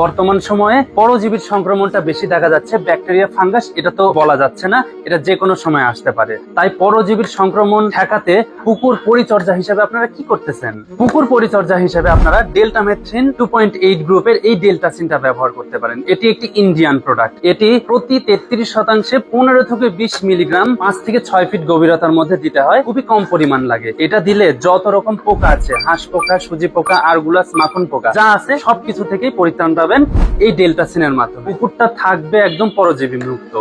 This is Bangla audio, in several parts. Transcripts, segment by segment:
বর্তমান সময়ে পরজীবীর সংক্রমণটা বেশি দেখা যাচ্ছে। ব্যাকটেরিয়া, ফাঙ্গাস এটা তো বলা যাচ্ছে না, এটা যে কোনো সময় আসতে পারে। তাই পরজীবীর সংক্রমণ ঠেকাতে পুকুর পরিচর্যা হিসেবে আপনারা কি করতেছেন? পুকুর পরিচর্যা হিসেবে আপনারা ডেল্টামেথ্রিন 2.8 গ্রুপের এই ডেল্টাসিনটা ব্যবহার করতে পারেন। এটি একটি ইন্ডিয়ান প্রোডাক্ট। এটি প্রতি 33% 15 থেকে 20 মিলিগ্রাম 5 থেকে 6 ফিট গভীরতার মধ্যে দিতে হয়। খুবই কম পরিমাণ লাগে। এটা দিলে যত রকম পোকা আছে, হাঁস পোকা, সুজি পোকা, আরগুলাস, মাখন পোকা যা আছে সবকিছু থেকেই পরিত্রাণ পাবেন এই ডেল্টাসিনের মাধ্যমে। পুকুরটা থাকবে একদম পরজীবী মুক্ত।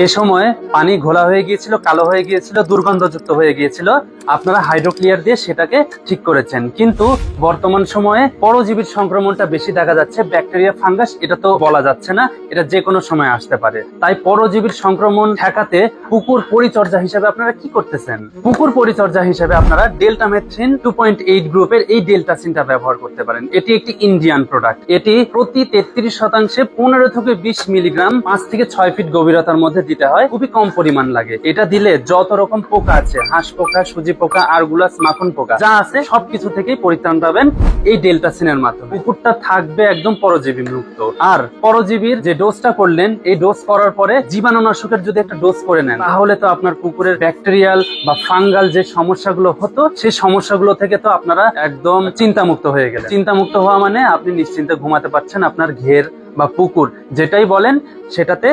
এ সময় পানি ঘোলা হয়ে গিয়েছিল, কালো হয়ে গিয়েছিল, দুর্গন্ধযুক্ত হয়ে গিয়েছিল। আপনারা হাইড্রোক্লিয়ার দিয়ে সেটাকে ঠিক করেছেন। কিন্তু বর্তমান সময়ে পরজীবীর সংক্রমণটা বেশি দেখা যাচ্ছে। ব্যাকটেরিয়া, ফাঙ্গাস এটা তো বলা যাচ্ছে না, এটা যে কোনো সময় আসতে পারে। তাই পরজীবীর সংক্রমণ ঠেকাতে পুকুর পরিচর্যা হিসেবে আপনারা কি করতেছেন? পুকুর পরিচর্যা হিসেবে আপনারা ডেল্টামেথ্রিন 2.8 গ্রুপের এই ডেল্টাসিনটা ব্যবহার করতে পারেন। এটি একটি ইন্ডিয়ান প্রোডাক্ট। এটি প্রতি 33% 15 থেকে 20 মিলিগ্রাম 5 থেকে 6 ফিট গভীরতার মধ্যে দিতে হয়। খুবই কম পরিমাণ লাগে। এটা দিলে যত রকম পোকা আছে, হাঁস পোকা, সুজি পোকা, আরগুলাস, মাখন পোকা যা আছে সবকিছু থেকেই পরিত্রাণ পাবেন এই ডেল্টাসিনের মাধ্যমে। পুকুরটা থাকবে একদম পরজীবী মুক্ত। আর পরজীবীর যে ডোজটা করলেন, এই ডোজ করার পরে জীবাণুনাশকের যদি একটা ডোজ করে নেন, তাহলে তো আপনার পুকুরের ব্যাকটেরিয়াল বা ফাঙ্গাল যে সমস্যাগুলো হতো, সেই সমস্যাগুলো থেকে তো আপনারা একদম চিন্তামুক্ত হয়ে গেলেন। চিন্তামুক্ত হওয়া মানে আপনি নিশ্চিন্তে ঘুমাতে পারছেন। আপনার ঘের বা পুকুর যেটাই বলেন সেটাতে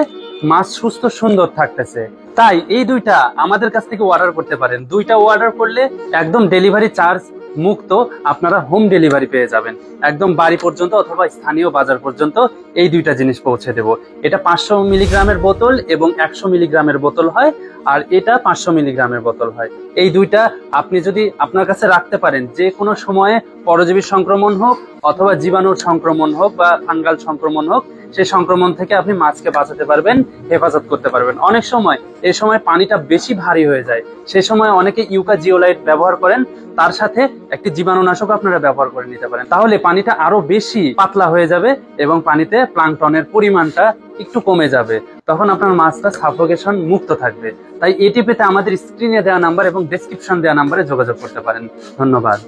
মাছ সুস্থ সুন্দর থাকতেছে। তাই এই দুইটা আমাদের কাছ থেকে অর্ডার করতে পারেন। দুইটা অর্ডার করলে একদম ডেলিভারি চার্জ মুক্ত আপনারা হোম ডেলিভারি পেয়ে যাবেন। একদম বাড়ি পর্যন্ত অথবা স্থানীয় বাজার পর্যন্ত এই দুইটা জিনিস পৌঁছে দেব। এটা 500 মিলিগ্রামের বোতল এবং 100 মিলিগ্রামের বোতল হয়, আর এটা 500 মিলিগ্রামের বোতল হয়। এই দুইটা আপনি যদি আপনার কাছে রাখতে পারেন, যে কোনো সময়ে পরজীবী সংক্রমণ হোক অথবা জীবাণুর সংক্রমণ হোক বা ফাঙ্গাল সংক্রমণ হোক, সেই সংক্রমণ থেকে আপনি মাছকে বাঁচাতে পারবেন, হেফাজত করতে পারবেন। অনেক সময় এই সময় পানিটা বেশি ভারী হয়ে যায়, সেই সময় অনেকে ইউকা জিওলাইট ব্যবহার করেন, তার সাথে একটি জীবাণুনাশক আপনারা ব্যবহার করে নিতে পারেন। তাহলে পানিটা আরো বেশি পাতলা হয়ে যাবে এবং পানিতে প্লাঙ্কটনের পরিমাণটা একটু কমে যাবে। তখন আপনার মাছটা সাফোকেশন মুক্ত থাকবে। তাই এটি পেতে আমাদের স্ক্রিনে দেওয়া নাম্বার এবং ডেসক্রিপশন দেওয়া নাম্বারে যোগাযোগ করতে পারেন। ধন্যবাদ।